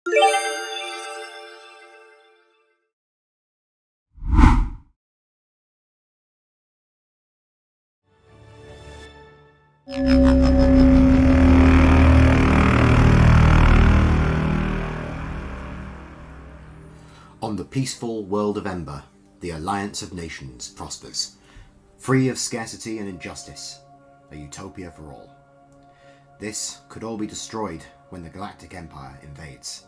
On the peaceful world of Ember, the Alliance of Nations prospers, free of scarcity and injustice, a utopia for all. This could all be destroyed when the Galactic Empire invades.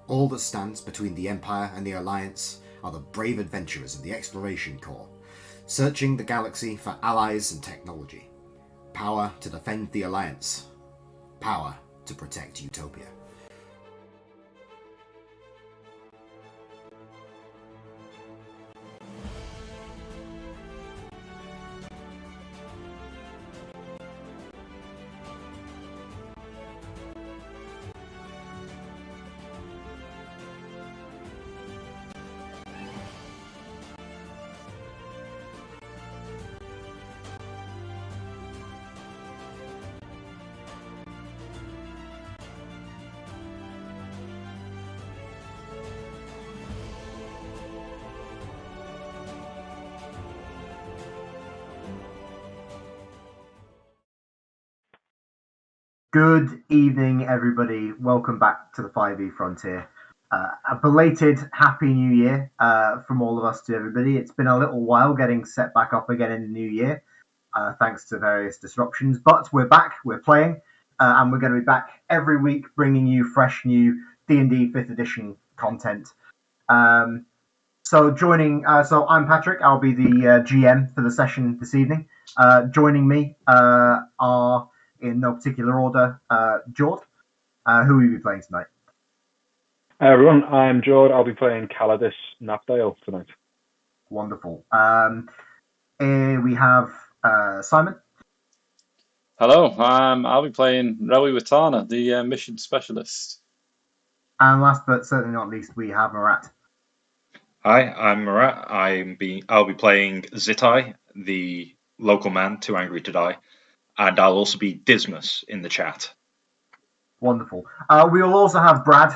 All that stands between the Empire and the Alliance are the brave adventurers of the Exploration Corps, searching the galaxy for allies and technology. Power to defend the Alliance. Power to protect Utopia. Good evening, everybody. Welcome back to the 5e Frontier. A belated Happy New Year from all of us to everybody. It's been a little while getting set back up again in the new year, thanks to various disruptions. But we're back, we're playing, and we're going to be back every week bringing you fresh new D&D 5th edition content. So I'm Patrick. I'll be the GM for the session this evening. Joining me are, in no particular order, Jord, who will you be playing tonight? Hi everyone, I'm Jord. I'll be playing Caladus Napdale tonight. Wonderful. We have Simon. Hello, I'll be playing Rowie Watana, the mission specialist. And last but certainly not least, we have Marat. Hi, I'm Marat. I'll be playing Zitai, the local man too angry to die. And I'll also be Dismas in the chat. Wonderful. We will also have Brad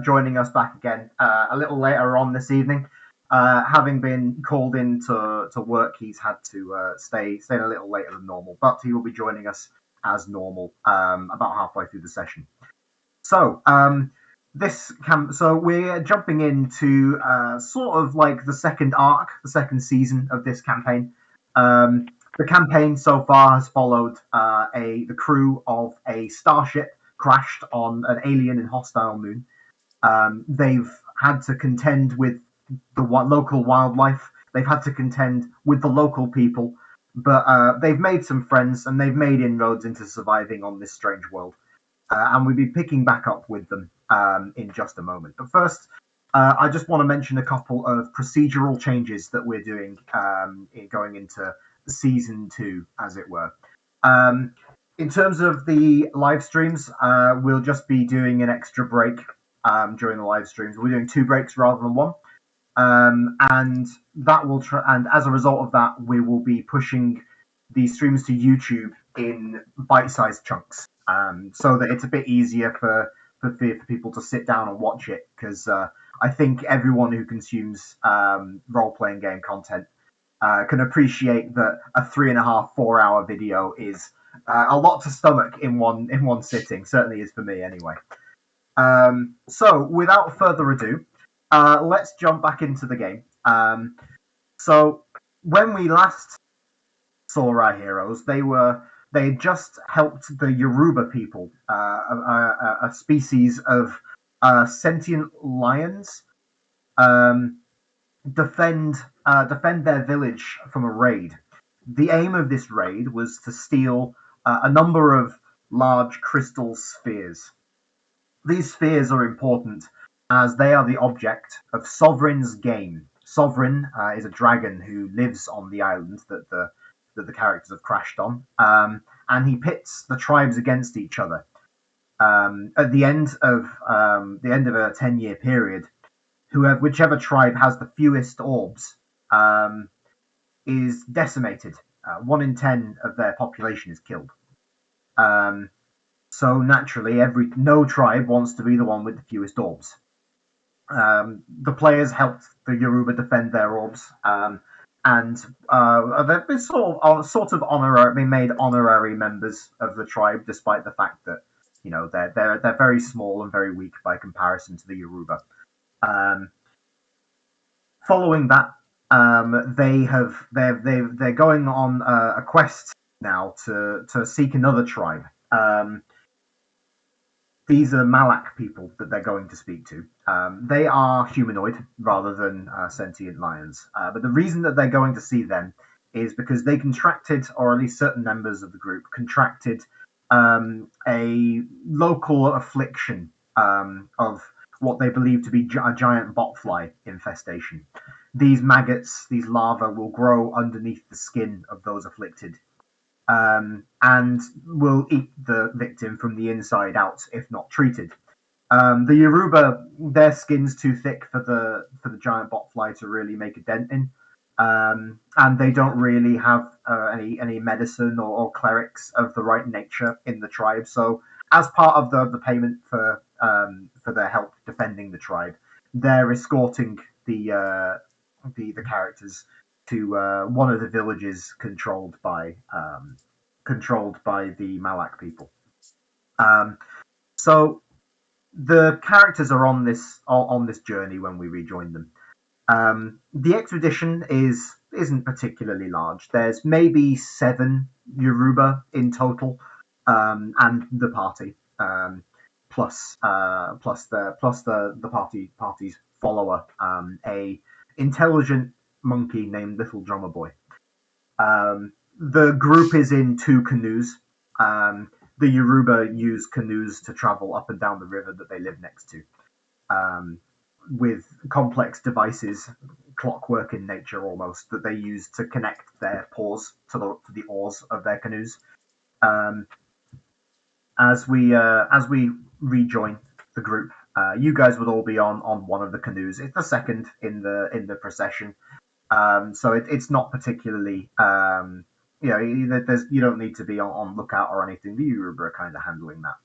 joining us back again a little later on this evening. Having been called in to work, he's had to stay a little later than normal, but he will be joining us as normal about halfway through the session. So we're jumping into sort of like the second arc, the second season of this campaign. The campaign so far has followed the crew of a starship crashed on an alien and hostile moon. They've had to contend with the local wildlife. They've had to contend with the local people, but they've made some friends and they've made inroads into surviving on this strange world. And we'll be picking back up with them in just a moment. But first, I just want to mention a couple of procedural changes that we're doing going into Season 2, as it were. In terms of the live streams, we'll just be doing an extra break during the live streams. We're doing 2 breaks rather than 1. And that will and as a result of that, we will be pushing these streams to YouTube in bite-sized chunks, so that it's a bit easier for people to sit down and watch it, because I think everyone who consumes role-playing game content can appreciate that a 3.5-4 hour video is a lot to stomach in one sitting. Certainly is for me anyway. So without further ado, let's jump back into the game. So when we last saw our heroes, they had just helped the Yoruba people, a species of sentient lions, defend their village from a raid. The aim of this raid was to steal a number of large crystal spheres. These spheres are important as they are the object of Sovereign's game. Sovereign is a dragon who lives on the island that the characters have crashed on, and he pits the tribes against each other. At the end of a 10-year period, whichever tribe has the fewest orbs is decimated. 1 in 10 of their population is killed. So naturally, no tribe wants to be the one with the fewest orbs. The players helped the Yoruba defend their orbs, and they've been sort of honorary, been made honorary members of the tribe, despite the fact that they're very small and very weak by comparison to the Yoruba. Following that, they're going on a quest now to seek another tribe. These are Malak people that they're going to speak to. They are humanoid rather than sentient lions. But the reason that they're going to see them is because they contracted, or at least certain members of the group contracted, a local affliction of what they believe to be a giant botfly infestation. These maggots, these larvae, will grow underneath the skin of those afflicted, and will eat the victim from the inside out if not treated. The Yoruba, their skin's too thick for the giant botfly to really make a dent in, and they don't really have any medicine or clerics of the right nature in the tribe. So, as part of the payment for their help defending the tribe, they're escorting the characters to one of the villages controlled by the Malak people. So the characters are on this journey when we rejoin them. The expedition isn't particularly large. There's maybe 7 Yoruba in total, and the party, plus the party's follower, a intelligent monkey named Little Drummer Boy. The group is in 2 canoes. The Yoruba use canoes to travel up and down the river that they live next to, with complex devices, clockwork in nature almost, that they use to connect their paws to the oars of their canoes. As we rejoin the group, you guys would all be on one of the canoes. It's the second in the procession, so it's not particularly. You don't need to be on lookout or anything. The Yoruba are kind of handling that.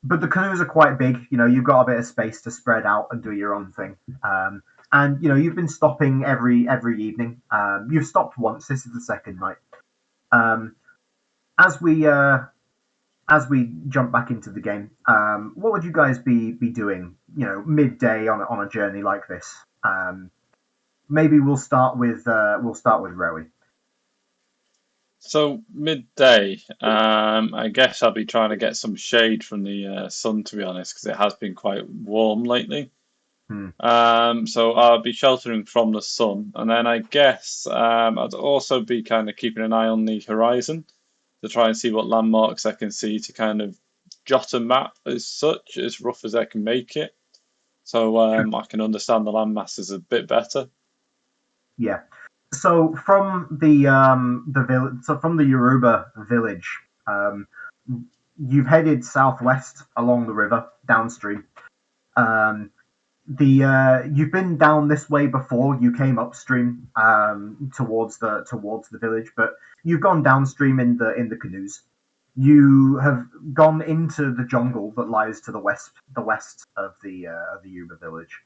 But the canoes are quite big. You've got a bit of space to spread out and do your own thing. And you've been stopping every evening. You've stopped once. This is the second night. As we jump back into the game, what would you guys be doing? Midday on a journey like this. Maybe we'll start with Rowie. So midday, I guess I'll be trying to get some shade from the sun, to be honest, because it has been quite warm lately. Hmm. So I'll be sheltering from the sun, and then I guess I'd also be kind of keeping an eye on the horizon to try and see what landmarks I can see to kind of jot a map as such, as rough as I can make it, so I can understand the land masses a bit better. Yeah. So from the village, from the Yoruba village, you've headed southwest along the river downstream. You've been down this way before. You came upstream towards the village, but you've gone downstream in the canoes. You have gone into the jungle that lies to the west of the Yoruba village,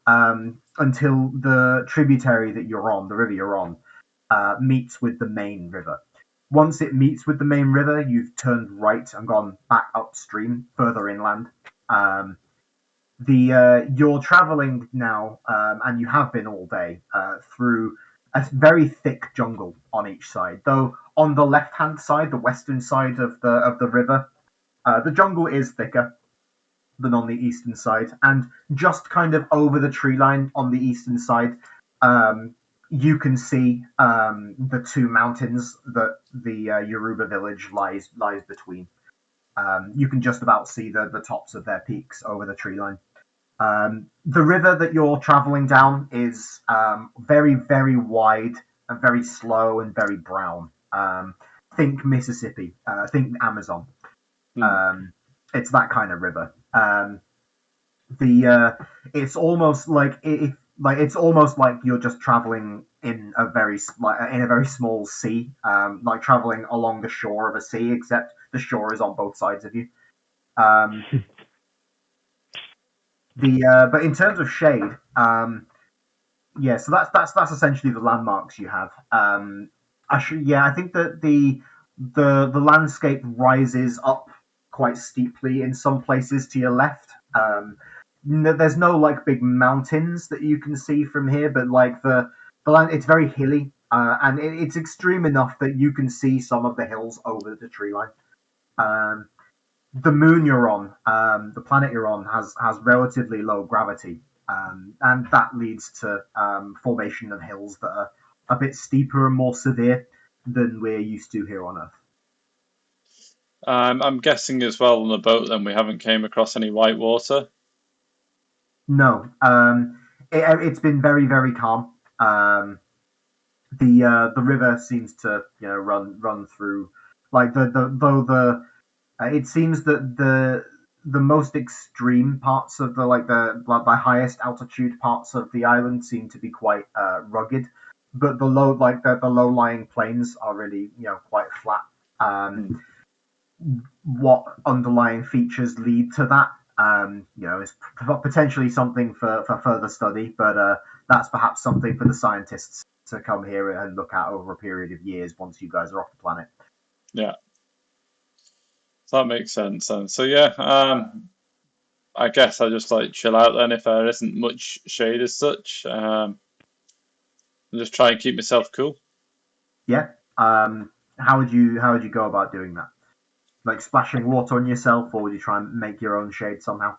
until the tributary that you're on, the river you're on, meets with the main river. Once it meets with the main river, you've turned right and gone back upstream, further inland. You're traveling now, and you have been all day, through a very thick jungle on each side. Though on the left-hand side, the western side of the river, the jungle is thicker than on the eastern side, and just kind of over the tree line on the eastern side, you can see the 2 mountains that the Yoruba village lies between. You can just about see the tops of their peaks over the tree line. The river that you're traveling down is very, very wide and very slow and very brown. Think Mississippi, think Amazon. It's that kind of river. It's almost like if like it's almost like you're just traveling in a very small sea, like traveling along the shore of a sea, except the shore is on both sides of you. Um, but in terms of shade, yeah, so that's essentially the landmarks you have. I think that the landscape rises up quite steeply in some places to your left. There's no like big mountains that you can see from here, but like the land, it's very hilly, and it's extreme enough that you can see some of the hills over the tree line. Um, the moon you're on, the planet you're on, has relatively low gravity, and that leads to formation of hills that are a bit steeper and more severe than we're used to here on Earth. I'm guessing as well on the boat then we haven't came across any white water. No, it's been very very calm. The river seems to run through like the though the it seems that the most extreme parts of the highest altitude parts of the island seem to be quite rugged, but the low lying plains are really quite flat. Hmm. What underlying features lead to that? Is potentially something for further study, but that's perhaps something for the scientists to come here and look at over a period of years once you guys are off the planet. Yeah, so that makes sense then. So yeah, I guess I just like chill out then if there isn't much shade as such. And just try and keep myself cool. Yeah. How would you go about doing that? Like splashing water on yourself, or would you try and make your own shade somehow?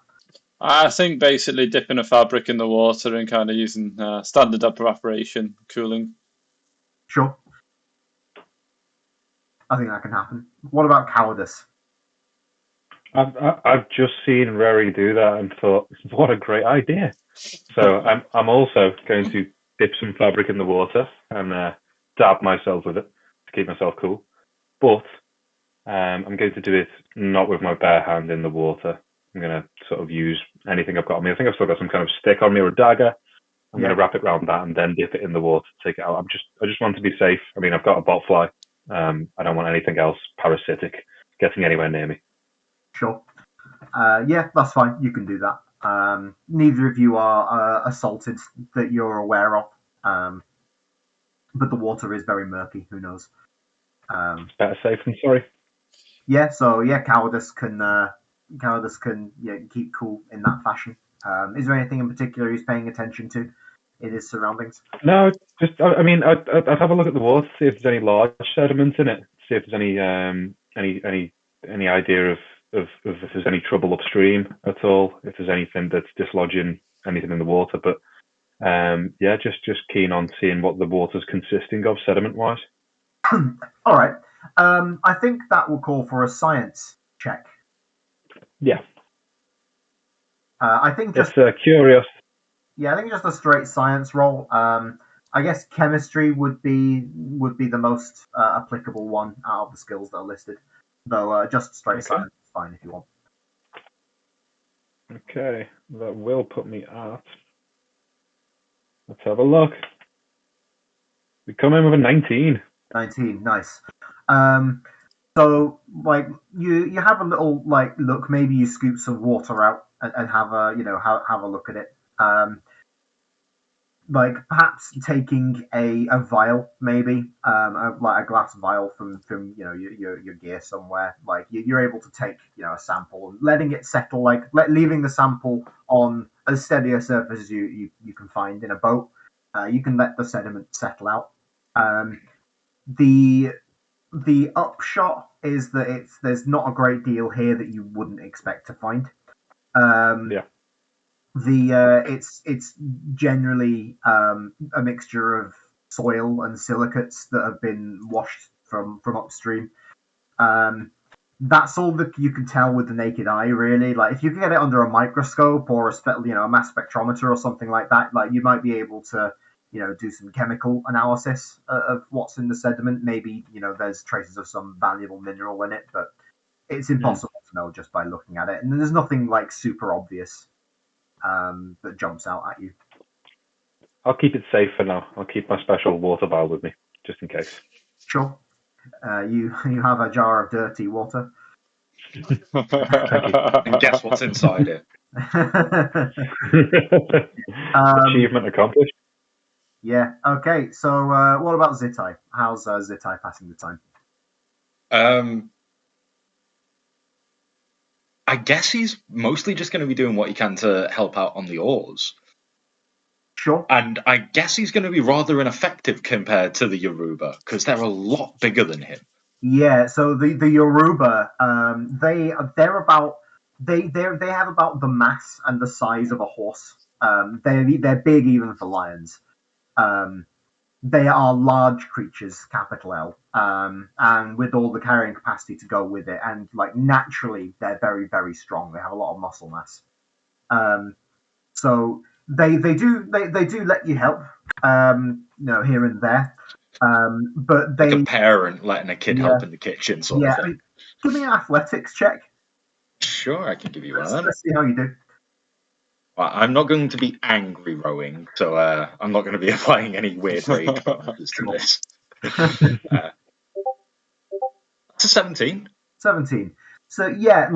I think basically dipping a fabric in the water and kind of using standard evaporation cooling. Sure, I think that can happen. What about cowardice? I've just seen Rary do that and thought, what a great idea. So I'm also going to dip some fabric in the water and dab myself with it to keep myself cool. But I'm going to do it not with my bare hand in the water. I'm going to sort of use anything I've got on me. I think I've still got some kind of stick on me or a dagger. I'm Yeah, going to wrap it around that and then dip it in the water to take it out. I just want to be safe. I mean, I've got a botfly. I don't want anything else parasitic getting anywhere near me. sure. Yeah, that's fine. You can do that. Neither of you are assaulted that you're aware of, but the water is very murky. Who knows? Um, It's better safe than sorry. yeah, so yeah, cowardice can keep cool in that fashion. Is there anything in particular he's paying attention to in his surroundings? No, just I mean, I'd have a look at the water, see if there's any large sediments in it, see if there's any idea of if there's any trouble upstream at all, if there's anything that's dislodging anything in the water. But yeah, just keen on seeing what the water's consisting of sediment wise. All right. I think that will call for a science check. Yeah, I think just it's curious. Yeah, I think just a straight science roll. I guess chemistry would be the most applicable one out of the skills that are listed. Though just straight Okay, science is fine if you want. okay, that will put me at. Let's have a look. We come in with a 19. 19, nice. Um, so like you have a little like look. Maybe you scoop some water out and have a have a look at it. Like perhaps taking a vial, maybe like a glass vial from your gear somewhere. Like you're able to take a sample and letting it settle, like leaving the sample on as steady a surface as you can find in a boat. You can let the sediment settle out. Um, the the upshot is that there's not a great deal here that you wouldn't expect to find. Um, Yeah, it's generally a mixture of soil and silicates that have been washed from upstream. Um, that's all that you can tell with the naked eye, really. Like if you can get it under a microscope or a mass spectrometer or something like that, like you might be able to do some chemical analysis of what's in the sediment. Maybe there's traces of some valuable mineral in it, but it's mm. impossible to know just by looking at it. And there's nothing like super obvious that jumps out at you. I'll keep it safe for now. I'll keep my special water bottle with me, just in case. Sure. You have a jar of dirty water. Thank you. And guess what's inside it? Achievement accomplished. Yeah. Okay. So, what about Zitai? How's Zitai passing the time? I guess he's mostly just going to be doing what he can to help out on the oars. Sure. And I guess he's going to be rather ineffective compared to the Yoruba, because they're a lot bigger than him. Yeah. So the Yoruba, they're about they have about the mass and the size of a horse. They're big even for lions. Um, they are large creatures, capital L, and with all the carrying capacity to go with it, and like naturally, they're very, very strong. They have a lot of muscle mass. Um, so they do let you help, here and there, but Like a they parent letting a kid yeah help in the kitchen, sort of I thing. mean, give me an athletics check. Sure, I can give you one of them. Let's see how you do. Well, I'm not going to be angry rowing, so I'm not going to be applying any weird rage bonuses to this. It's a 17. 17. So yeah,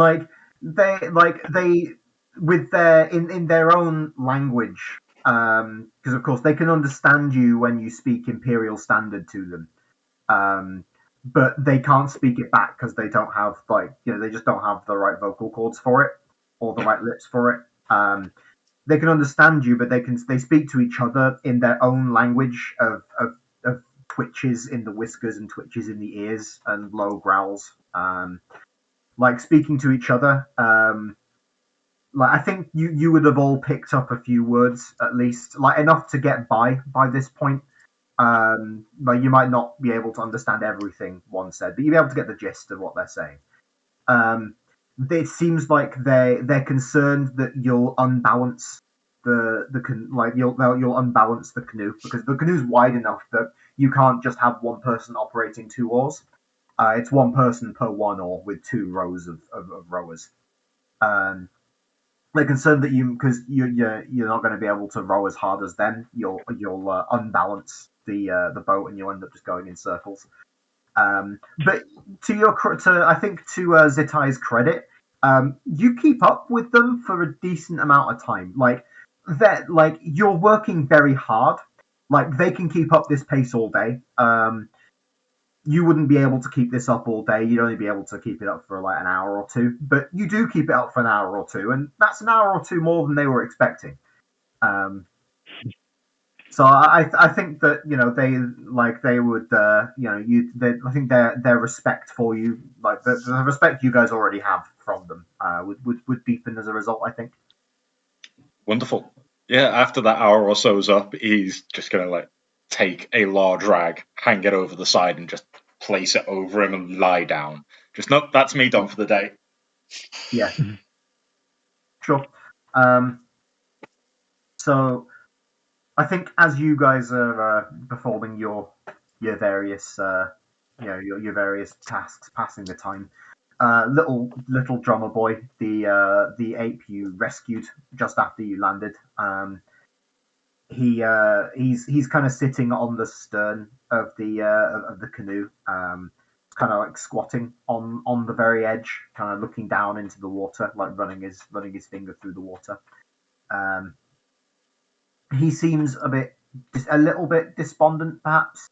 they with their in their own language, because of course they can understand you when you speak Imperial Standard to them, but they can't speak it back because they don't have they just don't have the right vocal cords for it or the right lips for it. They can understand you, but they speak to each other in their own language of twitches in the whiskers and twitches in the ears and low growls. Like speaking to each other. Like I think you would have all picked up a few words at least, like enough to get by this point. Like you might not be able to understand everything one said, but you'll be able to get the gist of what they're saying. Um, it seems like they're concerned that you'll unbalance you'll unbalance the canoe because the canoe's wide enough that you can't just have one person operating two oars. It's one person per one oar with two rows of rowers. Um, they're concerned that because you're not going to be able to row as hard as them. You'll unbalance the boat and you'll end up just going in circles. But I think to Zitai's credit, you keep up with them for a decent amount of time. Like you're working very hard. Like they can keep up this pace all day. You wouldn't be able to keep this up all day. You'd only be able to keep it up for like an hour or two. But you do keep it up for an hour or two, and that's an hour or two more than they were expecting. So I think that they would I think their respect for you, like the respect you guys already have from them, would deepen as a result. I think. Wonderful. Yeah, after that hour or so's up, he's just going to like take a large rag, hang it over the side, and just place it over him and lie down. Just nope, that's me done for the day. Yeah. Sure. So I think as you guys are performing your various your various tasks, passing the time, little drummer boy, the ape you rescued just after you landed, he's kind of sitting on the stern of the canoe, kind of like squatting on the very edge, kind of looking down into the water, like running his finger through the water. He seems a little bit despondent, perhaps.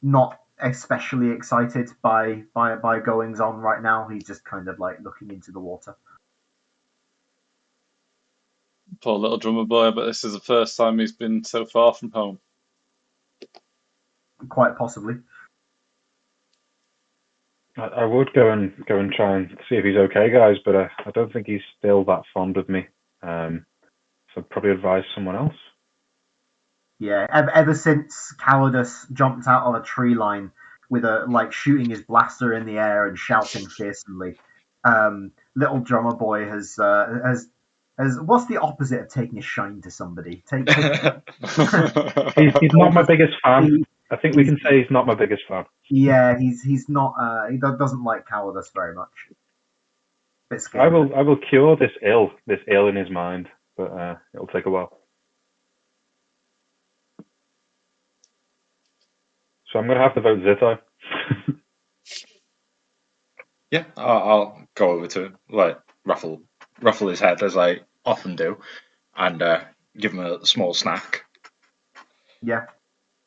Not especially excited by goings on right now. He's just kind of like looking into the water. Poor little drummer boy, but this is the first time he's been so far from home. Quite possibly. I would go and try and see if he's okay, guys, but I don't think he's still that fond of me. So I'd probably advise someone else. Yeah, ever since Calidus jumped out of a tree line with shooting his blaster in the air and shouting fearsomely, little drummer boy has what's the opposite of taking a shine to somebody? He's not my biggest fan. I think we can say he's not my biggest fan. Yeah, he's not. He doesn't like Calidus very much. Bit I scary. will cure this ill in his mind, but it'll take a while. So I'm going to have to vote Zitai. Yeah, I'll go over to him, like ruffle his head as I often do, and give him a small snack. Yeah,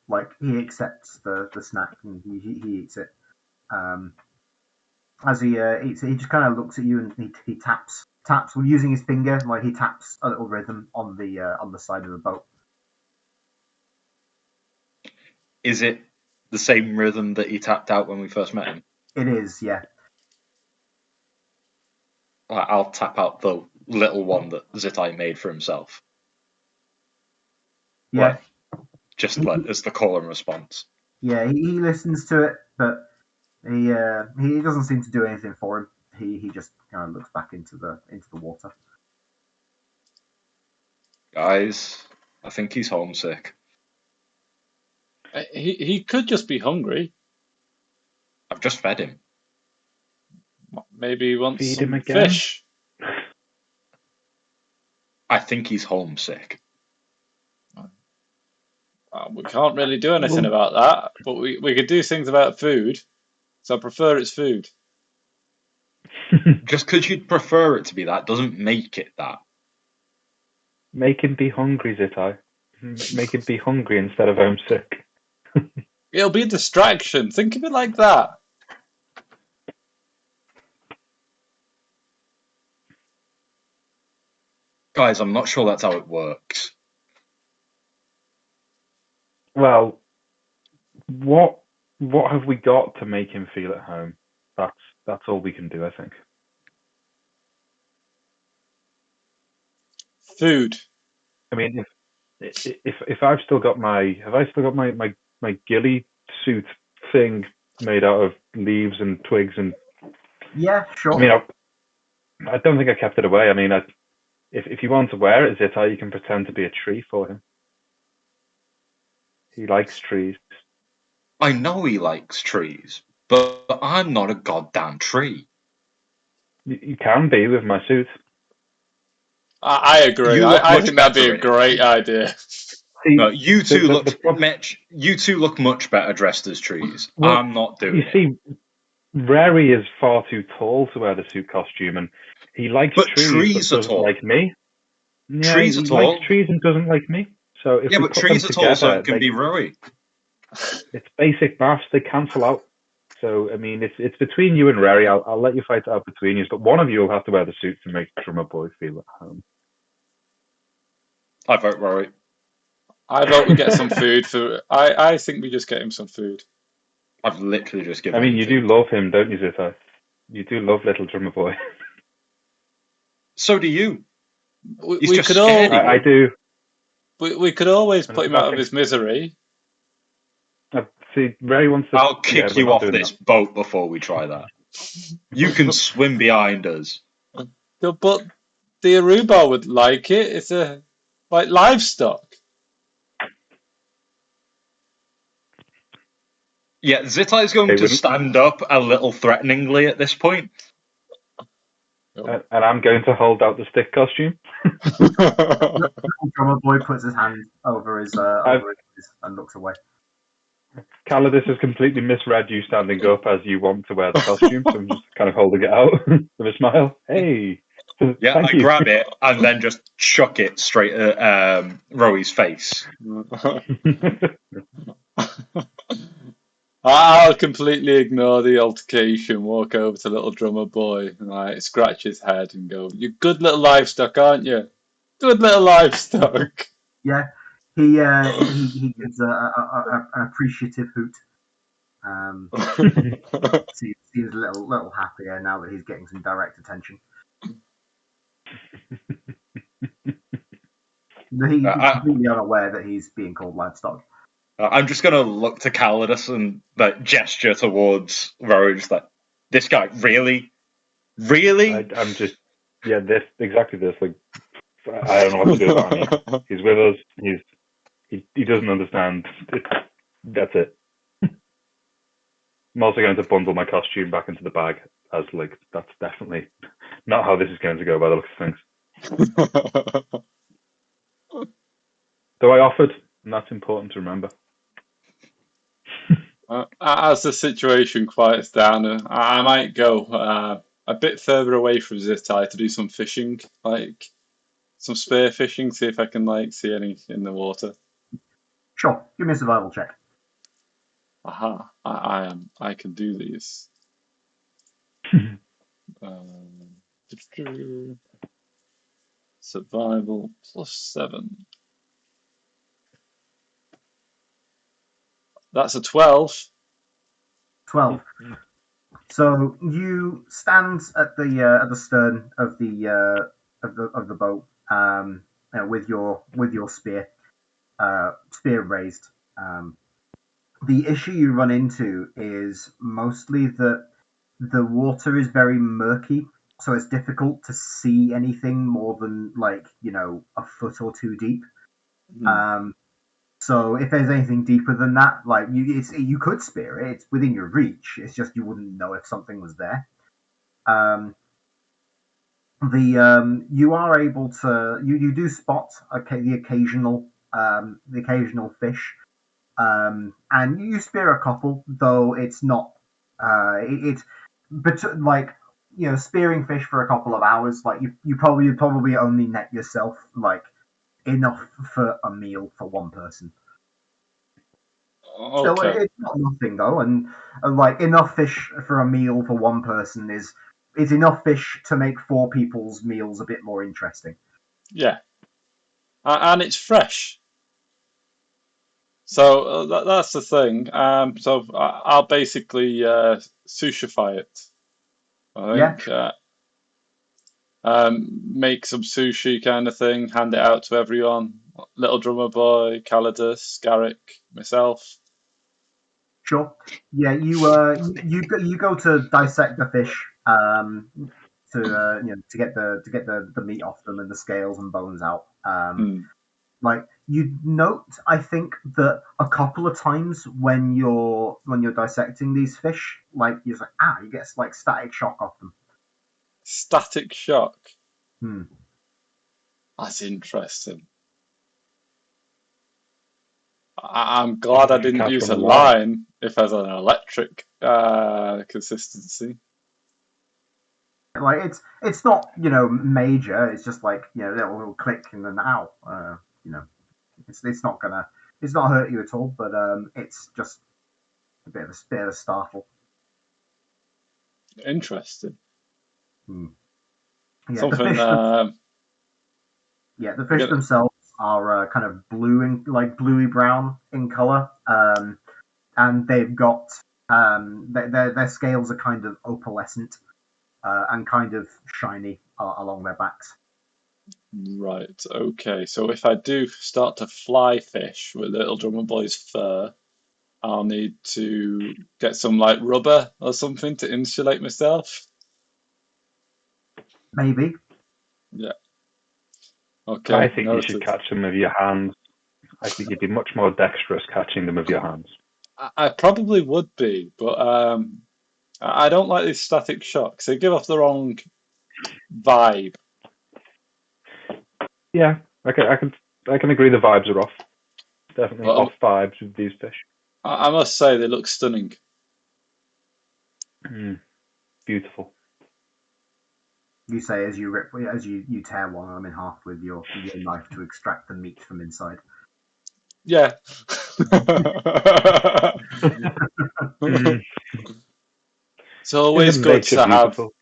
like he accepts the snack and he eats it. As he eats it, he just kind of looks at you and he taps using his finger, like he taps a little rhythm on the side of the boat. Is it the same rhythm that he tapped out when we first met him? It is, yeah. I'll tap out the little one that Zitai made for himself. Yeah, Just like as the call and response. yeah. He listens to it, but he doesn't seem to do anything for him. He just kind of looks back into the water. Guys, I think he's homesick. He could just be hungry. I've just fed him. Maybe he wants Feed him some again? fish. I think he's homesick. We can't really do anything about that, but we could do things about food. So I prefer it's food. Just because you'd prefer it to be that doesn't make it that. Make him be hungry, Zitai. Make him be hungry instead of homesick. It'll be a distraction. Think of it like that. Guys, I'm not sure that's how it works. Well, what have we got to make him feel at home? That's all we can do, I think. Food. I mean, if I've still got my ghillie suit thing made out of leaves and twigs and Yeah, sure. I mean, I don't think I kept it away. I mean, if you want to wear it, Zitai, you can pretend to be a tree for him. He likes trees. I know he likes trees, but I'm not a goddamn tree. You can be with my suit. I agree. You look I much think that'd be better a in it. great idea. See, No, you two the you two look much better dressed as trees. Well, I'm not doing you it. see, Rary is far too tall to wear the suit costume, and he likes But trees, trees but are doesn't tall. like me. Yeah, Trees are he tall. likes trees and doesn't like me. So if Yeah, we but put trees them are tall, so together, it can be Rowie. it's basic maths. They cancel out. So I mean, it's between you and Rary. I'll let you fight it out between you, but one of you will have to wear the suit to make Drummer Boy feel at home. I vote Rowie. I vote we get some food for. I think we just get him some food. I've literally just given I mean, him you food. do love him, don't you, Zitai? You do love little Drummer Boy. So do you. He's We just could scared all. of you. I do. We could always And put it's him out not of his misery. See, Rary wants to. I'll kick we're you not off doing this that. boat before we try that. You can swim behind us. But the Aruba would like it. It's like livestock. Yeah, Zitai's going They to wouldn't. stand up a little threateningly at this point. And I'm going to hold out the stick costume. Drummer Boy puts his hand over his and looks away. Calidus has completely misread you standing up as you want to wear the costume, so I'm just kind of holding it out with a smile. Hey, Yeah, thank I you. grab it and then just chuck it straight at Rowie's face. I'll completely ignore the altercation, walk over to little drummer boy, and I scratch his head and go, "You good little livestock, aren't you? Good little livestock." Yeah, he gives an appreciative hoot. Seems a little happier now that he's getting some direct attention. He's completely unaware that he's being called livestock. I'm just going to look to Calidus and gesture towards Rowie, just like, this guy, really? Really? I'm just, exactly this. Like, I don't know what to do about him. He's with us. He doesn't understand. That's it. I'm also going to bundle my costume back into the bag, as like that's definitely not how this is going to go by the looks of things. Though I offered, and that's important to remember. As the situation quiets down, I might go a bit further away from Zitai to do some fishing, like some spear fishing, see if I can like see any in the water. Sure, give me a survival check. Aha, I can do these. Um, survival +7. That's a 12. 12. So you stand at the stern of the boat, with your spear raised. The issue you run into is mostly that the water is very murky, so it's difficult to see anything more than a foot or two deep. Um, so if there's anything deeper than that, you could spear it. It's within your reach. It's just you wouldn't know if something was there. Um, you are able to you do spot the occasional fish, and you spear a couple, though it's not it's but spearing fish for a couple of hours, you probably only net yourself enough for a meal for one person. Still, Okay. it's not nothing though, and enough fish for a meal for one person is enough fish to make four people's meals a bit more interesting. Yeah. And it's fresh. So that's the thing. So I'll basically sushify it. I Yeah, think make some sushi kind of thing, hand it out to everyone. Little drummer boy, Calidus, Garrick, myself. sure. Yeah, you go to dissect the fish, to get the meat off them and the scales and bones out. Hmm. You note, I think, that a couple of times when you're dissecting these fish, you're you get static shock off them. Static shock. Hmm. That's interesting. I'm glad I You didn't catch use on a the line. line if there's an electric consistency. It's not major. It's just little click and then ow. You know it's not hurt you at all, but it's just a bit of a startle. Interesting. Hmm. Yeah, the Something. fish. Yeah, the fish Get themselves are kind of blue and bluey brown in color, and they've got their scales are kind of opalescent and kind of shiny along their backs. right. Okay. So if I do start to fly fish with little drummer boy's fur, I'll need to get some like rubber or something to insulate myself. Maybe. Yeah. I Okay. think you should Noted. catch them with your hands. I think you'd be much more dexterous catching them with your hands. I probably would be, but I don't like these static shocks. They give off the wrong vibe. Yeah, I can agree. The vibes are off. Definitely But off vibes with these fish. I must say they look stunning. Beautiful. You say as you tear one of them in half with your knife to extract the meat from inside. Yeah. Mm. It's always Isn't good nature to have beautiful?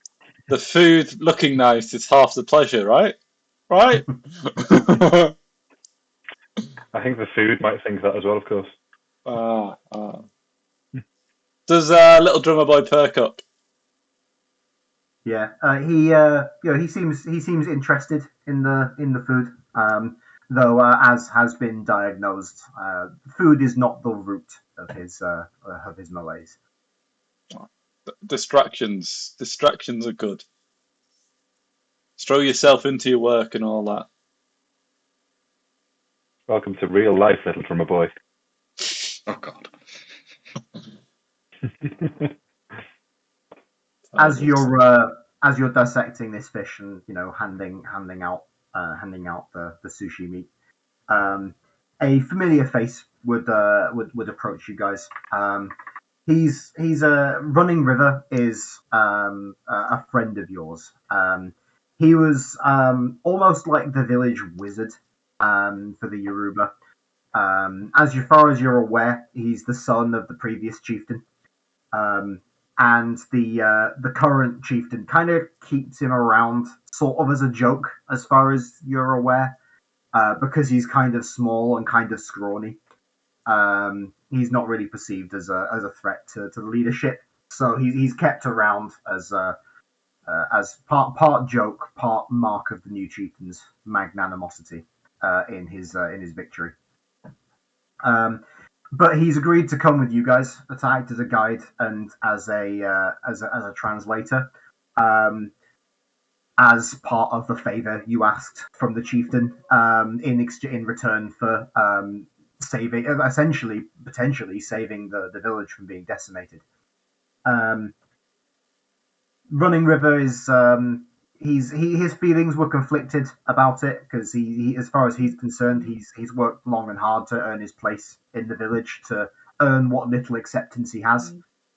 the food looking nice. It's half the pleasure, right? Right? I think the food might think that as well, of course. Ah. Does little drummer boy perk up? Yeah, he seems interested in the food. Though, as has been diagnosed, food is not the root of his malaise. Distractions are good. Throw yourself into your work and all that. Welcome to real life, little drummer boy. Oh God. As Fabulous. you're dissecting this fish and handing out the sushi meat, a familiar face would approach you guys. He's a Running River is a friend of yours. He was almost like the village wizard for the Yoruba. As far as you're aware, he's the son of the previous chieftain, um, and the current chieftain kind of keeps him around, sort of as a joke, as far as you're aware, because he's kind of small and kind of scrawny. He's not really perceived as a threat to the leadership, so he's kept around as part joke, part mark of the new chieftain's magnanimosity in his victory. But he's agreed to come with you guys to act as a guide and as a translator, as part of the favor you asked from the chieftain in return for potentially saving the village from being decimated. Running River is his feelings were conflicted about it because he as far as he's concerned, he's worked long and hard to earn his place in the village, to earn what little acceptance he has.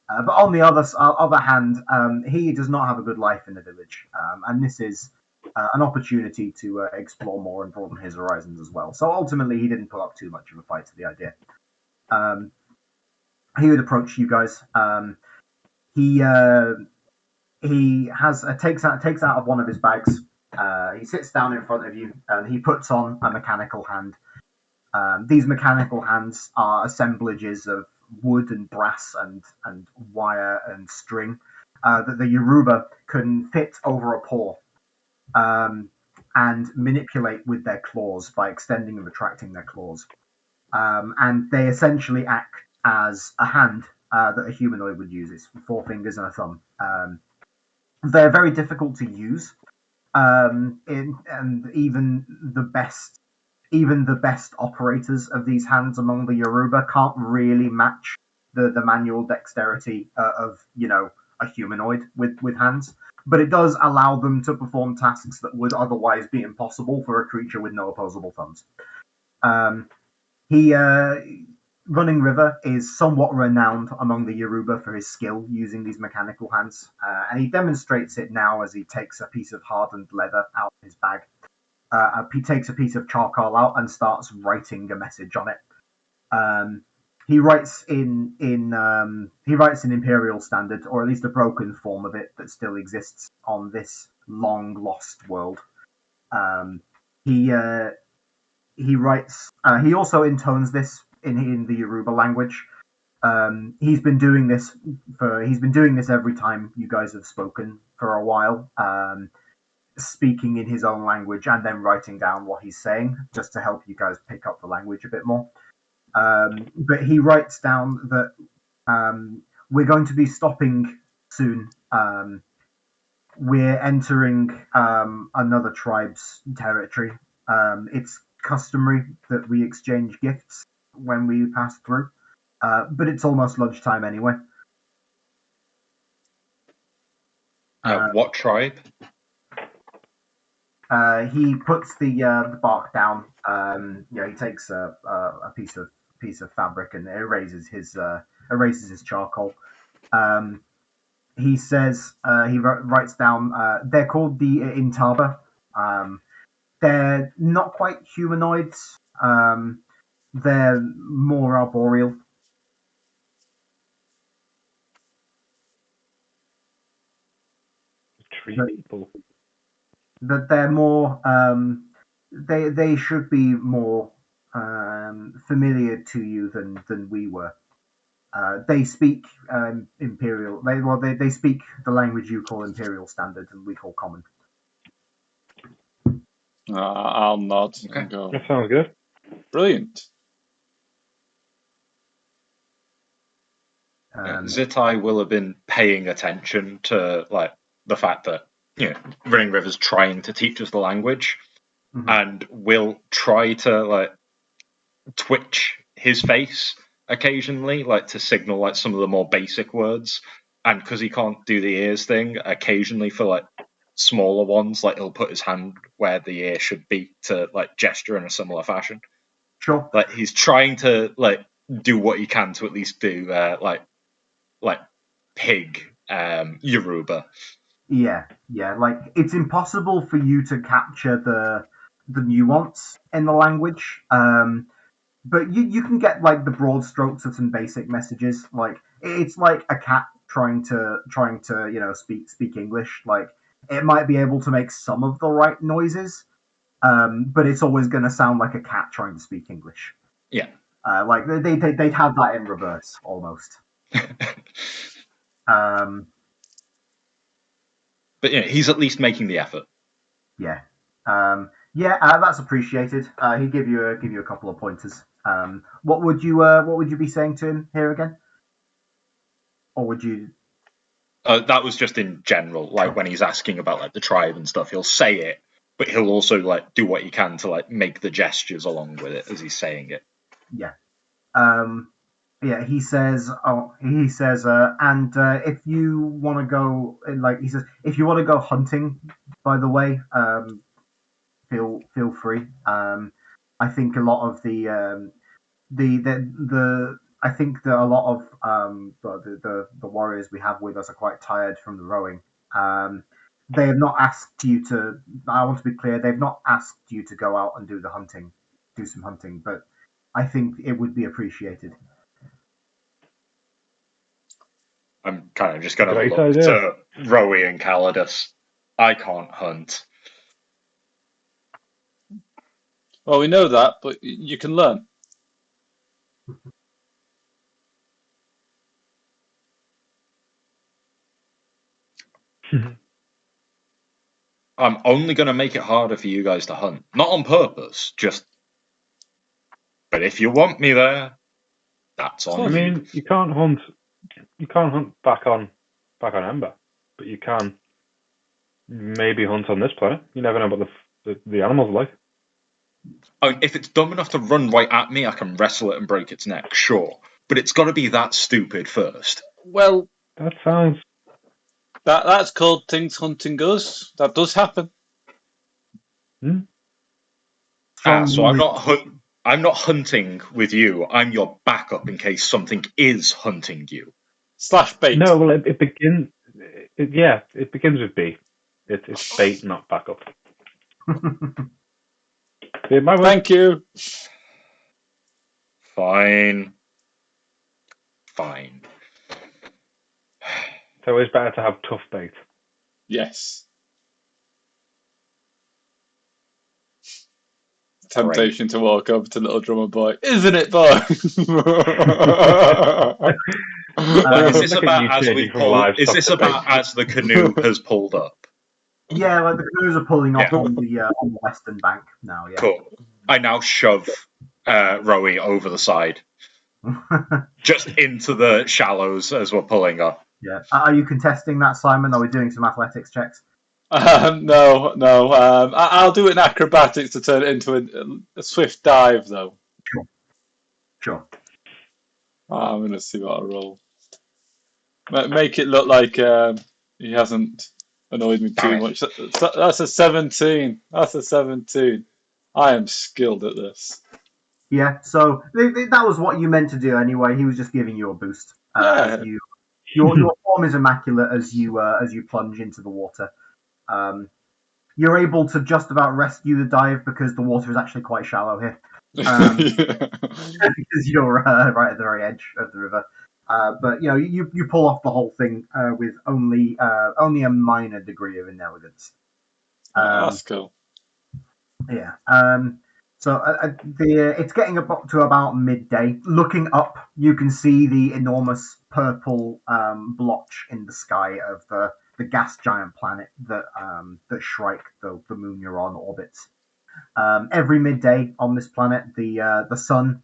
But on the other hand, he does not have a good life in the village, and this is an opportunity to explore more and broaden his horizons as well. So ultimately, he didn't put up too much of a fight to the idea. He would approach you guys. He takes out of one of his bags. He sits down in front of you and he puts on a mechanical hand. These mechanical hands are assemblages of wood and brass and wire and string that the Yoruba can fit over a paw and manipulate with their claws by extending and retracting their claws. And they essentially act as a hand that a humanoid would use. It's 4 fingers and a thumb. They're very difficult to use, and even the best operators of these hands among the Yoruba can't really match the manual dexterity of a humanoid with hands. But it does allow them to perform tasks that would otherwise be impossible for a creature with no opposable thumbs. Running River is somewhat renowned among the Yoruba for his skill using these mechanical hands, and he demonstrates it now as he takes a piece of hardened leather out of his bag. He takes a piece of charcoal out and starts writing a message on it. He writes in Imperial Standard, or at least a broken form of it that still exists on this long lost world. He writes. He also intones this in the Yoruba language. He's been doing this every time you guys have spoken for a while, speaking in his own language and then writing down what he's saying just to help you guys pick up the language a bit more. But he writes down that we're going to be stopping soon. We're entering another tribe's territory. It's customary that we exchange gifts when we pass through, but it's almost lunchtime anyway. What tribe? He puts the bark down. He takes a piece of fabric and erases his charcoal. He says he writes down. They're called the Intaba. They're not quite humanoids. They're more arboreal. Tree people. That they're more. They should be more familiar to you than we were. They speak Imperial. They speak the language you call Imperial Standard and we call Common. I'll nod Okay. and go, That sounds good. brilliant. Zitai will have been paying attention to the fact that Running River's trying to teach us the language, and will try to twitch his face occasionally, to signal some of the more basic words. And because he can't do the ears thing, occasionally for smaller ones, he'll put his hand where the ear should be to gesture in a similar fashion. Sure. He's trying to do what he can to at least do like pig Yoruba. Yeah, like it's impossible for you to capture the nuance in the language. But you can get like the broad strokes of some basic messages. Like it's like a cat trying to speak English. Like it might be able to make some of the right noises, but it's always going to sound like a cat trying to speak English. Yeah. Like they'd have that in reverse almost. But he's at least making the effort. Yeah. That's appreciated. He'd give you a couple of pointers. What would you be saying to him here again? Or would you? That was just in general, like when he's asking about like the tribe and stuff, he'll say it, but he'll also like do what he can to like make the gestures along with it as he's saying it. Yeah. He says. And if you want to go, like he says, if you want to go hunting, by the way, feel free. I think a lot of the I think that a lot of the warriors we have with us are quite tired from the rowing. They have not asked you to. I want to be clear. They've not asked you to go out and do some hunting. But I think it would be appreciated. I'm kind of just going to Great look idea. to Rowie and Calidus. I can't hunt. Well, we know that, but you can learn. I'm only going to make it harder for you guys to hunt. Not on purpose, just. But if you want me there, that's on I you. mean, you can't hunt. You can't hunt back on Ember, but you can maybe hunt on this planet. You never know what the animals are like. If it's dumb enough to run right at me, I can wrestle it and break its neck, sure. But it's got to be that stupid first. Well, That sounds. that's called things hunting us. That does happen. So I'm not hunting with you. I'm your backup in case something is hunting you. / bait. No, well, it begins. It begins with B. It's bait, not backup. Thank you. Fine. It's always better to have tough bait. Yes. Temptation to walk over to little drummer boy, isn't it, boy? Is this about as we pull? Is this about as the canoe has pulled up? Yeah, like the canoes are pulling off on the western bank now. Yeah. Cool. I now shove Rowie over the side, just into the shallows as we're pulling up. Yeah. Are you contesting that, Simon? Are we doing some athletics checks? No. I'll do it in acrobatics to turn it into a swift dive, though. Sure. I'm going to see what I roll. Make it look like he hasn't annoyed me too much. That's a 17. That's a 17. I am skilled at this. Yeah. So that was what you meant to do anyway. He was just giving you a boost. As your form is immaculate as you plunge into the water. You're able to just about rescue the dive because the water is actually quite shallow here. Because you're right at the very edge of the river. But you pull off the whole thing with only a minor degree of inelegance. That's cool. Yeah. So it's getting up to about midday. Looking up, you can see the enormous purple blotch in the sky of the gas giant planet that Shrike, the moon you're on, orbits. Every midday on this planet, the sun.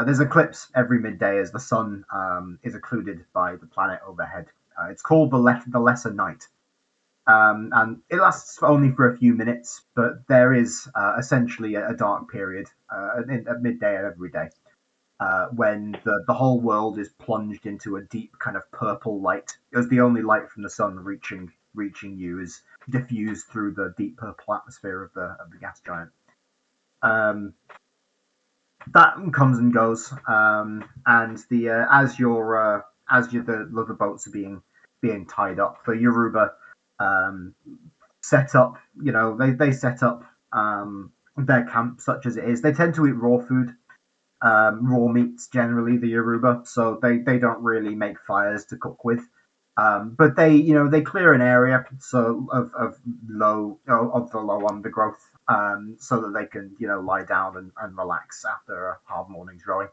There's eclipse every midday as the sun is occluded by the planet overhead. It's called the lesser night. And it lasts only for a few minutes, but there is essentially a dark period at midday of every day when the whole world is plunged into a deep kind of purple light. As the only light from the sun reaching you is diffused through the deep purple atmosphere of the gas giant. That comes and goes, and as the other boats are being tied up. The Yoruba set up, they set up their camp such as it is. They tend to eat raw food, raw meats generally, the Yoruba, so they don't really make fires to cook with. But they clear an area of the low undergrowth, so that they can lie down and relax after a hard morning's rowing.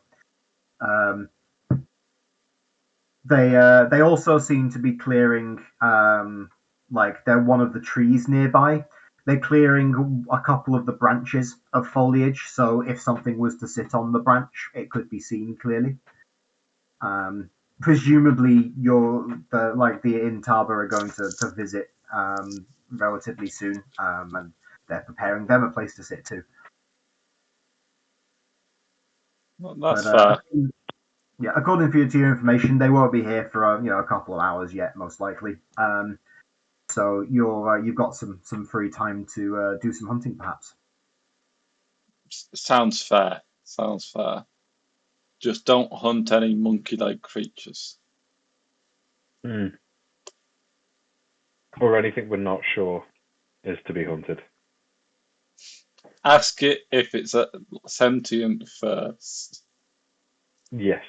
They also seem to be clearing, like they're one of the trees nearby. They're clearing a couple of the branches of foliage, so if something was to sit on the branch, it could be seen clearly. Presumably, the Intaba are going to visit relatively soon, and they're preparing them a place to sit too. Well, that's fair. Yeah, according to your information, they won't be here for a couple of hours yet, most likely. So you've got some free time to do some hunting, perhaps. Sounds fair. Sounds fair. Just don't hunt any monkey-like creatures. Or anything we're not sure is to be hunted. Ask it if it's a sentient first. Yes.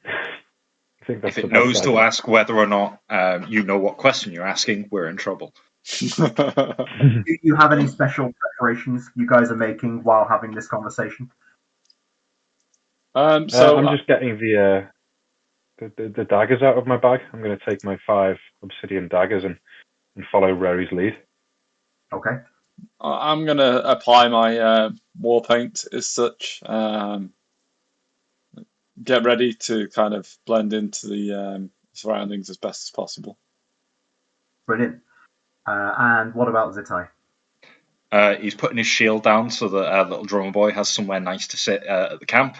I think that's If it the best knows to idea. ask whether or not you know what question you're asking, we're in trouble. Do you have any special preparations you guys are making while having this conversation? I'm just getting the daggers out of my bag. I'm going to take my 5 obsidian daggers and follow Rory's lead. Okay. I'm going to apply my war paint as such. Get ready to kind of blend into the surroundings as best as possible. Brilliant. And what about Zitai? He's putting his shield down so that little drummer boy has somewhere nice to sit at the camp,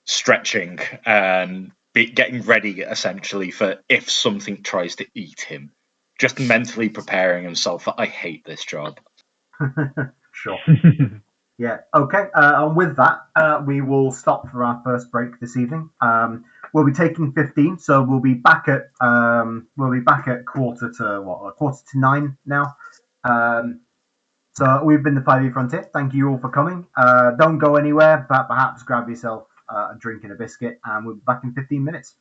stretching and getting ready essentially for if something tries to eat him. Just mentally preparing himself for I hate this job. Sure. Yeah. Okay. And with that, we will stop for our first break this evening. We'll be taking 15, so we'll be back at quarter to 9 now. So we've been the 5e Frontier. Thank you all for coming. Don't go anywhere, but perhaps grab yourself a drink and a biscuit, and we'll be back in 15 minutes.